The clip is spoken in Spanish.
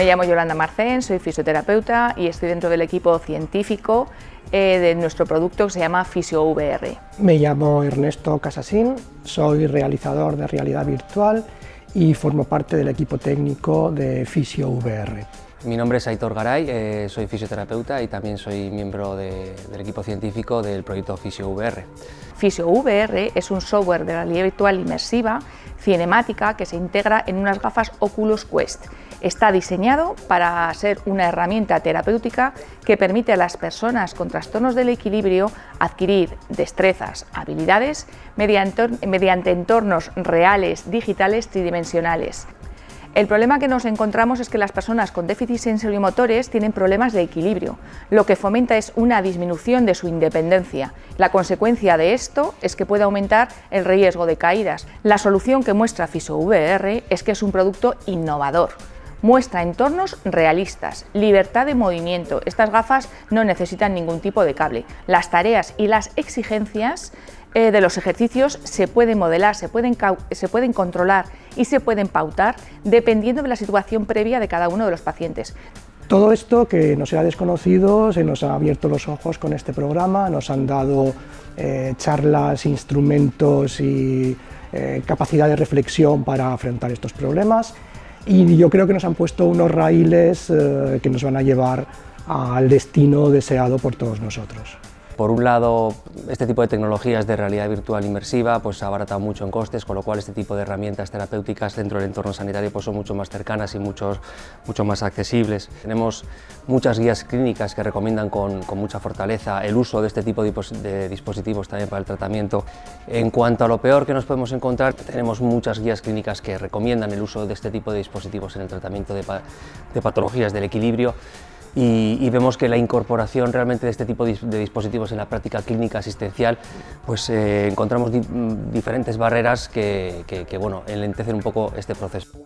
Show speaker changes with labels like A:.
A: Me llamo Yolanda Marcén, soy fisioterapeuta y estoy dentro del equipo científico de nuestro producto que se llama FisioVR.
B: Me llamo Ernesto Casasín, soy realizador de realidad virtual y formo parte del equipo técnico de FisioVR.
C: Mi nombre es Aitor Garay, soy fisioterapeuta y también soy miembro del equipo científico del proyecto FisioVR.
A: FisioVR es un software de realidad virtual inmersiva, cinemática, que se integra en unas gafas Oculus Quest. Está diseñado para ser una herramienta terapéutica que permite a las personas con trastornos del equilibrio adquirir destrezas, habilidades mediante entornos reales, digitales, tridimensionales. El problema que nos encontramos es que las personas con déficit sensorimotores tienen problemas de equilibrio, lo que fomenta es una disminución de su independencia. La consecuencia de esto es que puede aumentar el riesgo de caídas. La solución que muestra FisioVR es que es un producto innovador. Muestra entornos realistas, libertad de movimiento. Estas gafas no necesitan ningún tipo de cable. Las tareas y las exigencias de los ejercicios se pueden modelar, se pueden controlar y se pueden pautar dependiendo de la situación previa de cada uno de los pacientes.
B: Todo esto que nos era desconocido se nos ha abierto los ojos con este programa, nos han dado charlas, instrumentos y capacidad de reflexión para afrontar estos problemas, y yo creo que nos han puesto unos raíles que nos van a llevar al destino deseado por todos nosotros.
C: Por un lado, este tipo de tecnologías de realidad virtual inmersiva pues abarata mucho en costes, con lo cual este tipo de herramientas terapéuticas dentro del entorno sanitario pues son mucho más cercanas y mucho más accesibles. Tenemos muchas guías clínicas que recomiendan con mucha fortaleza el uso de este tipo de dispositivos también para el tratamiento. En cuanto a lo peor que nos podemos encontrar, tenemos muchas guías clínicas que recomiendan el uso de este tipo de dispositivos en el tratamiento de patologías del equilibrio. Y vemos que la incorporación realmente de este tipo de dispositivos en la práctica clínica asistencial, pues encontramos diferentes barreras que bueno, enlentecen un poco este proceso.